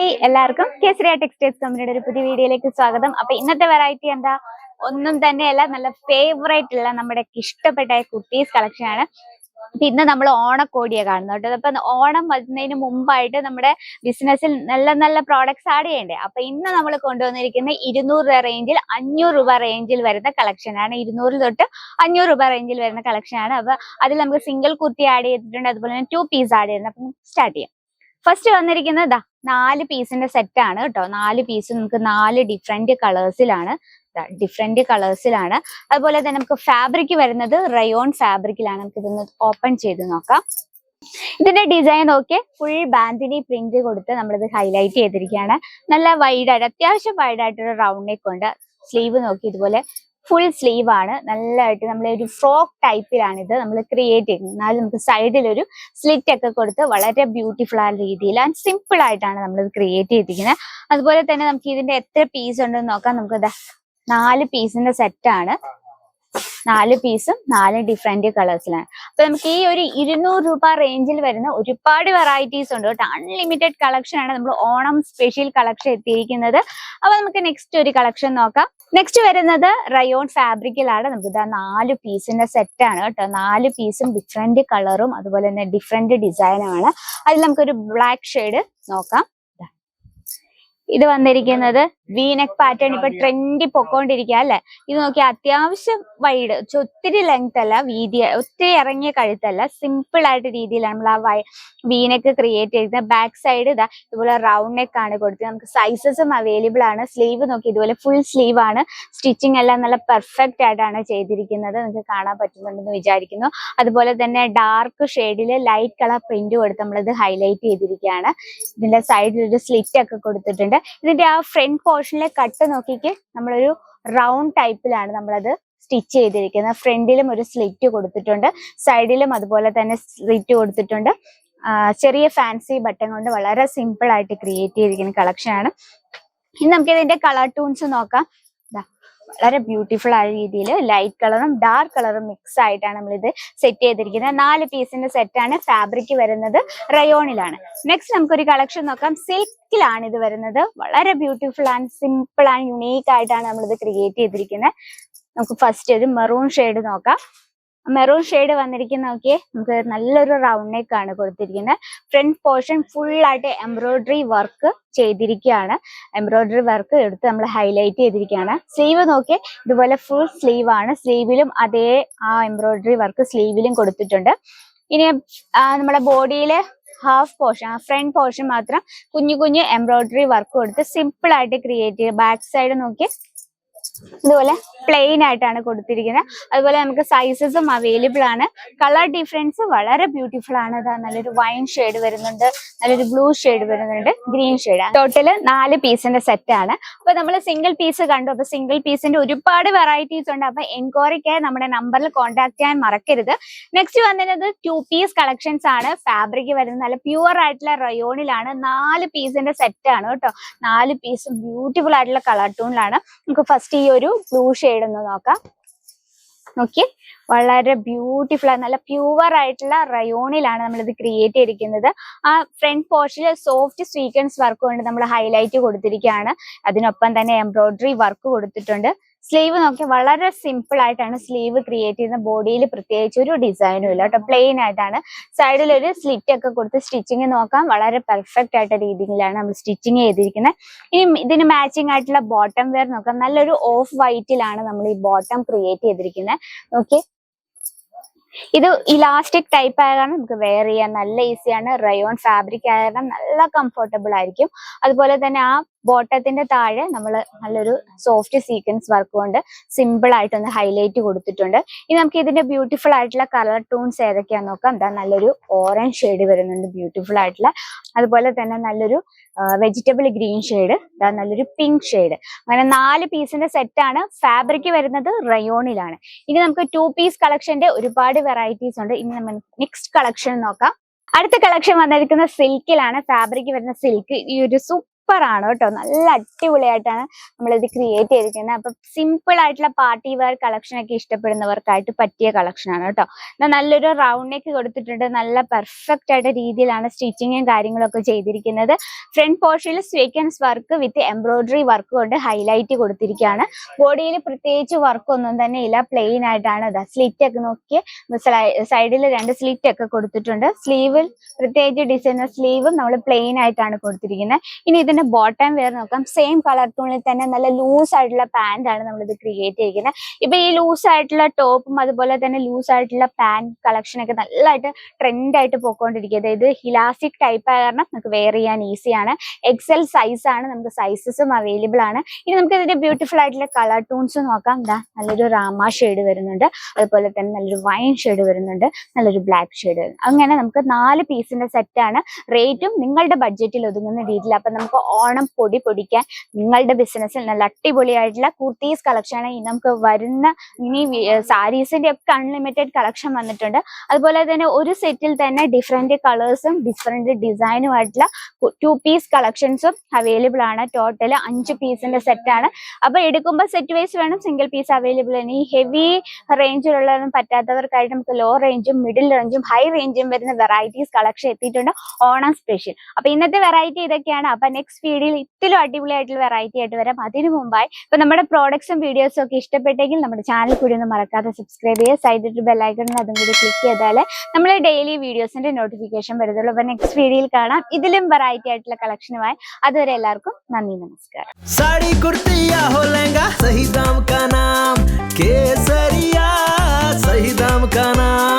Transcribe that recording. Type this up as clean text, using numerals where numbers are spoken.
Hi എല്ലാവർക്കും Kesariya textiles കമ്പനിയുടെ ഒരു പുതിയ വീഡിയോയിലേക്ക് സ്വാഗതം. അപ്പൊ ഇന്നത്തെ വെറൈറ്റി എന്താ, ഒന്നും തന്നെയല്ല, നല്ല ഫേവറേറ്റ് ഉള്ള നമ്മുടെ ഇഷ്ടപ്പെട്ട കുർത്തീസ് കളക്ഷൻ ആണ്. അപ്പൊ ഇന്ന് നമ്മൾ ഓണക്കോടിയെ കാണുന്നു കേട്ടോ. അപ്പൊ ഓണം വരുന്നതിന് മുമ്പായിട്ട് നമ്മുടെ ബിസിനസ്സിൽ നല്ല നല്ല പ്രോഡക്ട്സ് ആഡ് ചെയ്യണ്ടേ. അപ്പൊ ഇന്ന് നമ്മൾ കൊണ്ടുവന്നിരിക്കുന്ന 200 രൂപ റേഞ്ചിൽ 500 രൂപ റേഞ്ചിൽ വരുന്ന കളക്ഷൻ ആണ്. 200 തൊട്ട് 500 രൂപ റേഞ്ചിൽ വരുന്ന കളക്ഷൻ ആണ്. അപ്പൊ അതിൽ നമുക്ക് സിംഗിൾ കുർത്തി ആഡ് ചെയ്തിട്ടുണ്ട്, അതുപോലെ തന്നെ 2 പീസ് ആഡ് ചെയ്യുന്നത്. അപ്പൊ സ്റ്റാർട്ട് ചെയ്യാം. ഫസ്റ്റ് വന്നിരിക്കുന്നത് 4 പീസിന്റെ സെറ്റ് ആണ് കേട്ടോ. 4 പീസ് നമുക്ക് 4 ഡിഫറെന്റ് കളേഴ്സിലാണ്. അതുപോലെ തന്നെ നമുക്ക് ഫാബ്രിക് വരുന്നത് റയോൺ ഫാബ്രിക്കിലാണ്. നമുക്ക് ഇതൊന്ന് ഓപ്പൺ ചെയ്ത് നോക്കാം. ഇതിന്റെ ഡിസൈൻ നോക്കി ഫുൾ ബാന്തിനി പ്രിന്റ് കൊടുത്ത് നമ്മളിത് ഹൈലൈറ്റ് ചെയ്തിരിക്കുകയാണ്. നല്ല വൈഡായിട്ട്, അത്യാവശ്യം വൈഡായിട്ടൊരു റൗണ്ട് നെക്ക് ഉണ്ട്. സ്ലീവ് നോക്കി ഇതുപോലെ ഫുൾ സ്ലീവ് ആണ്. നല്ലതായിട്ട് നമ്മളൊരു ഫ്രോക്ക് ടൈപ്പിലാണ് ഇത് നമ്മൾ ക്രിയേറ്റ് ചെയ്യുന്നത്. എന്നാലും നമുക്ക് സൈഡിൽ ഒരു സ്ലിറ്റ് ഒക്കെ കൊടുത്ത് വളരെ ബ്യൂട്ടിഫുൾ ആയ രീതിയിൽ ആൻഡ് സിമ്പിൾ ആയിട്ടാണ് നമ്മൾ ഇത് ക്രിയേറ്റ് ചെയ്തിരിക്കുന്നത്. അതുപോലെ തന്നെ നമുക്ക് ഇതിന്റെ എത്ര പീസ് ഉണ്ടെന്ന് നോക്കാം. നമുക്ക് 4 പീസിന്റെ സെറ്റ് ആണ്. 4 പീസും 4 ഡിഫറെന്റ് കളേഴ്സിലാണ്. അപ്പൊ നമുക്ക് ഈ ഒരു 200 രൂപ റേഞ്ചിൽ വരുന്ന ഒരുപാട് വെറൈറ്റീസ് ഉണ്ട് കേട്ടോ. അൺലിമിറ്റഡ് കളക്ഷൻ ആണ് നമ്മൾ ഓണം സ്പെഷ്യൽ കളക്ഷൻ എത്തിയിരിക്കുന്നത്. അപ്പൊ നമുക്ക് നെക്സ്റ്റ് ഒരു കളക്ഷൻ നോക്കാം. നെക്സ്റ്റ് വരുന്നത് റയോൺ ഫാബ്രിക്കിലാണ്. നമുക്ക് 4 പീസിന്റെ സെറ്റ് ആണ് കേട്ടോ. 4 പീസും ഡിഫറെന്റ് കളറും അതുപോലെ തന്നെ ഡിഫറെന്റ് ഡിസൈനുമാണ്. അതിൽ നമുക്കൊരു ബ്ലാക്ക് ഷെയ്ഡ് നോക്കാം. ഇത് വന്നിരിക്കുന്നത് വീനെക്ക് പാറ്റേൺ, ഇപ്പൊ ട്രെൻഡി പൊക്കോണ്ടിരിക്കുക അല്ലെ. ഇത് നോക്കി അത്യാവശ്യം വൈഡ്, ഒത്തിരി ലെങ്ത് അല്ല, വീതി ഒത്തിരി ഇറങ്ങിയ കഴുത്തല്ല, സിമ്പിൾ ആയിട്ട് രീതിയിലാണ് നമ്മൾ ആ വീനെക്ക് ക്രിയേറ്റ് ചെയ്തിരുന്നത്. ബാക്ക് സൈഡ് ഇതുപോലെ റൗണ്ട് നെക്ക് ആണ് കൊടുത്തത്. നമുക്ക് സൈസസും അവൈലബിൾ ആണ്. സ്ലീവ് നോക്കി ഇതുപോലെ ഫുൾ സ്ലീവ് ആണ്. സ്റ്റിച്ചിങ് എല്ലാം നല്ല പെർഫെക്റ്റ് ആയിട്ടാണ് ചെയ്തിരിക്കുന്നത്. നിങ്ങൾക്ക് കാണാൻ പറ്റുന്നുണ്ടെന്ന് വിചാരിക്കുന്നു. അതുപോലെ തന്നെ ഡാർക്ക് ഷെയ്ഡില് ലൈറ്റ് കളർ പ്രിന്റ് കൊടുത്ത് നമ്മളിത് ഹൈലൈറ്റ് ചെയ്തിരിക്കുകയാണ്. ഇതിന്റെ സൈഡിൽ ഒരു സ്ലിറ്റ് ഒക്കെ കൊടുത്തിട്ടുണ്ട്. ഇതിന്റെ ആ ഫ്രണ്ട് പോർഷനിലെ കട്ട് നോക്കിക്ക് നമ്മളൊരു റൗണ്ട് ടൈപ്പിലാണ് നമ്മളത് സ്റ്റിച്ച് ചെയ്തിരിക്കുന്നത്. ഫ്രണ്ടിലും ഒരു സ്ലിറ്റ് കൊടുത്തിട്ടുണ്ട്, സൈഡിലും അതുപോലെ തന്നെ സ്ലിറ്റ് കൊടുത്തിട്ടുണ്ട്. ചെറിയ ഫാൻസി ബട്ടൺ കൊണ്ട് വളരെ സിമ്പിൾ ആയിട്ട് ക്രിയേറ്റ് ചെയ്തിരിക്കുന്ന കളക്ഷൻ ആണ്. ഇനി നമുക്ക് ഇതിന്റെ കളർ ടൂൺസ് നോക്കാം. വളരെ ബ്യൂട്ടിഫുൾ ആയ രീതിയിൽ ലൈറ്റ് കളറും ഡാർക്ക് കളറും മിക്സ് ആയിട്ടാണ് നമ്മളിത് സെറ്റ് ചെയ്തിരിക്കുന്നത്. 4 പീസിന്റെ സെറ്റ് ആണ്. ഫാബ്രിക് വരുന്നത് റയോണിലാണ്. നെക്സ്റ്റ് നമുക്കൊരു കളക്ഷൻ നോക്കാം. സിൽക്കിലാണ് ഇത് വരുന്നത്. വളരെ beautiful and simple and unique ആയിട്ടാണ് നമ്മളിത് ക്രിയേറ്റ് ചെയ്തിരിക്കുന്നത്. നമുക്ക് ഫസ്റ്റ് ഒരു മെറൂൺ ഷെയ്ഡ് നോക്കാം. മെറൂൺ ഷെയ്ഡ് വന്നിരിക്കുന്ന നോക്കിയേ, നമുക്ക് നല്ലൊരു റൗണ്ട് നെക്ക് ആണ് കൊടുത്തിരിക്കുന്നത്. ഫ്രണ്ട് പോർഷൻ ഫുൾ ആയിട്ട് എംബ്രോയിഡറി വർക്ക് ചെയ്തിരിക്കുകയാണ്. എംബ്രോയിഡറി വർക്ക് എടുത്ത് നമ്മൾ ഹൈലൈറ്റ് ചെയ്തിരിക്കുകയാണ്. സ്ലീവ് നോക്കിയേ, ഇതുപോലെ ഫുൾ സ്ലീവ് ആണ്. സ്ലീവിലും അതേ ആ എംബ്രോയിഡറി വർക്ക് സ്ലീവിലും കൊടുത്തിട്ടുണ്ട്. ഇനി നമ്മുടെ ബോഡിയിലെ ഹാഫ് പോർഷൻ, ഫ്രണ്ട് പോർഷൻ മാത്രം കുഞ്ഞു കുഞ്ഞു എംബ്രോയിഡറി വർക്ക് കൊടുത്ത് സിമ്പിൾ ആയിട്ട് ക്രിയേറ്റ് ചെയ്യുക. ബാക്ക് സൈഡ് നോക്കി ഇതുപോലെ പ്ലെയിൻ ആയിട്ടാണ് കൊടുത്തിരിക്കുന്നത്. അതുപോലെ നമുക്ക് സൈസസും അവൈലബിൾ ആണ്. കളർ ഡിഫറൻസ് വളരെ ബ്യൂട്ടിഫുൾ ആണ്. നല്ലൊരു വൈൻ ഷെയ്ഡ് വരുന്നുണ്ട്, നല്ലൊരു ബ്ലൂ ഷെയ്ഡ് വരുന്നുണ്ട്, ഗ്രീൻ ഷെയ്ഡ്. ടോട്ടല് 4 പീസിന്റെ സെറ്റ് ആണ്. അപ്പൊ നമ്മൾ സിംഗിൾ പീസ് കണ്ടു. അപ്പൊ സിംഗിൾ പീസിന്റെ ഒരുപാട് വെറൈറ്റീസ് ഉണ്ട്. അപ്പൊ എൻക്വയറിക്ക് നമ്മുടെ നമ്പറിൽ കോൺടാക്ട് ചെയ്യാൻ മറക്കരുത്. നെക്സ്റ്റ് വന്നിരുന്നത് 2 പീസ് കളക്ഷൻസ് ആണ്. ഫാബ്രിക് വരുന്നത് നല്ല പ്യുവർ ആയിട്ടുള്ള റയോണിലാണ്. 4 പീസിന്റെ സെറ്റ് ആണ് കേട്ടോ. 4 പീസും ബ്യൂട്ടിഫുൾ ആയിട്ടുള്ള കളർ ടൂണിലാണ്. നമുക്ക് ഫസ്റ്റ് ഈ ഒരു ബ്ലൂ ഷെയ്ഡ് ഒന്ന് നോക്കാം. നോക്കി വളരെ ബ്യൂട്ടിഫുൾ ആണ്. നല്ല പ്യുവർ ആയിട്ടുള്ള റയോണിലാണ് നമ്മൾ ഇത് ക്രിയേറ്റ് ചെയ്തിരിക്കുന്നത്. ആ ഫ്രണ്ട് പോർഷനിൽ സോഫ്റ്റ് സ്വീക്വൻസ് വർക്ക് കൊണ്ട് നമ്മൾ ഹൈലൈറ്റ് കൊടുത്തിരിക്കുകയാണ്. അതിനൊപ്പം തന്നെ എംബ്രോയിഡറി വർക്ക് കൊടുത്തിട്ടുണ്ട്. സ്ലീവ് നോക്കി വളരെ സിമ്പിൾ ആയിട്ടാണ് സ്ലീവ് ക്രിയേറ്റ് ചെയ്യുന്ന. ബോഡിയിൽ പ്രത്യേകിച്ച് ഒരു ഡിസൈനും ഇല്ല കേട്ടോ, പ്ലെയിൻ ആയിട്ടാണ്. സൈഡിൽ ഒരു സ്ലിറ്റ് ഒക്കെ കൊടുത്ത് സ്റ്റിച്ചിങ് നോക്കാം. വളരെ പെർഫെക്റ്റ് ആയിട്ട് രീതിയിലാണ് നമ്മൾ സ്റ്റിച്ചിങ് ചെയ്തിരിക്കുന്നത്. ഇനി ഇതിന് മാച്ചിങ് ആയിട്ടുള്ള ബോട്ടം വെയർ നോക്കാം. നല്ലൊരു ഓഫ് വൈറ്റിലാണ് നമ്മൾ ഈ ബോട്ടം ക്രിയേറ്റ് ചെയ്തിരിക്കുന്നത്. ഓക്കെ, ഇത് ഇലാസ്റ്റിക് ടൈപ്പ് ആയ കാരണം നമുക്ക് വെയർ ചെയ്യാൻ നല്ല ഈസിയാണ്. റയോൺ ഫാബ്രിക് ആയ കാരണം നല്ല കംഫർട്ടബിൾ ആയിരിക്കും. അതുപോലെ തന്നെ ആ ബോട്ടത്തിന്റെ താഴെ നമ്മൾ നല്ലൊരു സോഫ്റ്റ് സീക്വൻസ് വർക്ക് കൊണ്ട് സിമ്പിൾ ആയിട്ടൊന്ന് ഹൈലൈറ്റ് കൊടുത്തിട്ടുണ്ട്. ഇനി നമുക്ക് ഇതിന്റെ ബ്യൂട്ടിഫുൾ ആയിട്ടുള്ള കളർ ടൂൺസ് ഏതൊക്കെയാന്ന് നോക്കാം. നല്ലൊരു ഓറഞ്ച് ഷെയ്ഡ് വരുന്നുണ്ട്, ബ്യൂട്ടിഫുൾ ആയിട്ടുള്ള. അതുപോലെ തന്നെ നല്ലൊരു വെജിറ്റബിൾ ഗ്രീൻ ഷെയ്ഡ്, നല്ലൊരു പിങ്ക് ഷെയ്ഡ്. അങ്ങനെ 4 പീസിന്റെ സെറ്റ് ആണ്. ഫാബ്രിക് വരുന്നത് റയോണിലാണ്. ഇനി നമുക്ക് 2 പീസ് കളക്ഷന്റെ ഒരുപാട് വെറൈറ്റീസ് ഉണ്ട്. ഇനി നമ്മൾ നെക്സ്റ്റ് കളക്ഷൻ നോക്കാം. അടുത്ത കളക്ഷൻ വന്നിരിക്കുന്നത് സിൽക്കിലാണ്. ഫാബ്രിക് വരുന്ന സിൽക്ക്. ഈ ഒരു ആണ് കേട്ടോ. നല്ല അടിപൊളിയായിട്ടാണ് നമ്മളിത് ക്രിയേറ്റ് ചെയ്തിരിക്കുന്നത്. അപ്പൊ സിമ്പിൾ ആയിട്ടുള്ള പാർട്ടി വെയർ കളക്ഷൻ ഒക്കെ ഇഷ്ടപ്പെടുന്നവർക്കായിട്ട് പറ്റിയ കളക്ഷൻ ആണ് കേട്ടോ. നല്ലൊരു റൗണ്ട് നെക്ക് കൊടുത്തിട്ടുണ്ട്. നല്ല പെർഫെക്റ്റ് ആയിട്ട് രീതിയിലാണ് സ്റ്റിച്ചിങ്ങും കാര്യങ്ങളൊക്കെ ചെയ്തിരിക്കുന്നത്. ഫ്രണ്ട് പോർഷനിൽ sequence work with embroidery work കൊണ്ട് ഹൈലൈറ്റ് കൊടുത്തിരിക്കുകയാണ്. ബോഡിയിൽ പ്രത്യേകിച്ച് വർക്ക് ഒന്നും തന്നെ ഇല്ല, പ്ലെയിൻ ആയിട്ടാണ്. ഇതാ സ്ലിറ്റ് ഒക്കെ നോക്കി സൈഡിൽ 2 സ്ലിറ്റ് ഒക്കെ കൊടുത്തിട്ടുണ്ട്. സ്ലീവിൽ പ്രത്യേകിച്ച് ഡിസൈനർ സ്ലീവും നമ്മൾ പ്ലെയിൻ ആയിട്ടാണ് കൊടുത്തിരിക്കുന്നത്. ഇനി ഇതിന്റെ ബോട്ടം വെയർ നോക്കാം. സെയിം കളർ ടൂണിൽ തന്നെ നല്ല ലൂസ് ആയിട്ടുള്ള പാന്റ് ആണ് നമ്മൾ ഇത് ക്രിയേറ്റ് ചെയ്തിരിക്കുന്നത്. ഇപ്പൊ ഈ ലൂസ് ആയിട്ടുള്ള ടോപ്പും അതുപോലെ തന്നെ ലൂസ് ആയിട്ടുള്ള പാന്റ് കളക്ഷൻ ഒക്കെ നല്ലതായിട്ട് ട്രെൻഡ് ആയിട്ട് പോയിക്കൊണ്ടിരിക്കുന്നത്. ഇത് ഇലാസ്റ്റിക് ടൈപ്പ് ആയ കാരണം നമുക്ക് വെയർ ചെയ്യാൻ ഈസിയാണ്. എക്സൽ സൈസ് ആണ്, നമുക്ക് സൈസസും അവൈലബിൾ ആണ്. ഇനി നമുക്ക് ഇതിന്റെ ബ്യൂട്ടിഫുൾ ആയിട്ടുള്ള കളർ ടൂൺസ് നോക്കാം. ഇതാ നല്ലൊരു റാമ ഷെയ്ഡ് വരുന്നുണ്ട്, അതുപോലെ തന്നെ നല്ലൊരു വൈൻ ഷെയ്ഡ് വരുന്നുണ്ട്, നല്ലൊരു ബ്ലാക്ക് ഷെയ്ഡ് വരുന്നു. അങ്ങനെ നമുക്ക് 4 പീസിന്റെ സെറ്റാണ്. റേറ്റും നിങ്ങളുടെ ബഡ്ജറ്റിൽ ഒതുങ്ങുന്ന രീതിയിൽ. അപ്പൊ നമുക്ക് ഓണം പൊടിക്കാൻ നിങ്ങളുടെ ബിസിനസ്സിൽ നല്ല അടിപൊളിയായിട്ടുള്ള കുർത്തീസ് കളക്ഷൻ ആണ്. നമുക്ക് വരുന്ന ഇനി സാരീസിന്റെ ഒക്കെ അൺലിമിറ്റഡ് കളക്ഷൻ വന്നിട്ടുണ്ട്. അതുപോലെ തന്നെ ഒരു സെറ്റിൽ തന്നെ ഡിഫറെന്റ് കളേഴ്സും ഡിഫറെന്റ് ഡിസൈനുമായിട്ടുള്ള 2 പീസ് കളക്ഷൻസും അവൈലബിൾ ആണ്. ടോട്ടൽ 5 പീസിന്റെ സെറ്റാണ്. അപ്പൊ എടുക്കുമ്പോൾ സെറ്റ് വൈസ് വേണം, സിംഗിൾ പീസ് അവൈലബിൾ ആണ്. ഈ ഹെവി റേഞ്ചിലുള്ളതും പറ്റാത്തവർക്കായിട്ട് നമുക്ക് ലോ റേഞ്ചും മിഡിൽ റേഞ്ചും ഹൈ റേഞ്ചും വരുന്ന വെറൈറ്റീസ് കളക്ഷൻ എത്തിയിട്ടുണ്ട് ഓണം സ്പെഷ്യൽ. അപ്പൊ ഇന്നത്തെ വെറൈറ്റി ഇതൊക്കെയാണ്. അപ്പൊ നെക്സ്റ്റ് വീഡിയോയിൽ ഇതിലും അടിപൊളിയായിട്ടുള്ള വെറൈറ്റി ആയിട്ട് വരാം. അതിനു മുമ്പായി ഇപ്പൊ നമ്മുടെ പ്രോഡക്ട്സും വീഡിയോസും ഒക്കെ ഇഷ്ടപ്പെട്ടെങ്കിൽ നമ്മുടെ ചാനൽ കൂടി ഒന്ന് മറക്കാതെ സബ്സ്ക്രൈബ് ചെയ്യുക. സൈഡിൽ ബെല്ലൈക്കണിൽ അതും കൂടി ക്ലിക്ക് ചെയ്താൽ നമ്മൾ ഡെയിലി വീഡിയോസിന്റെ നോട്ടിഫിക്കേഷൻ വരുന്നുള്ളൂ. അപ്പൊ നെക്സ്റ്റ് വീഡിയോയിൽ കാണാം ഇതിലും വെറൈറ്റി ആയിട്ടുള്ള കളക്ഷനുമായി. അതുവരെ എല്ലാവർക്കും നന്ദി, നമസ്കാരം. साड़ी कुर्तिया हो लहंगा सही दाम का नाम केसरिया, सही दाम का नाम।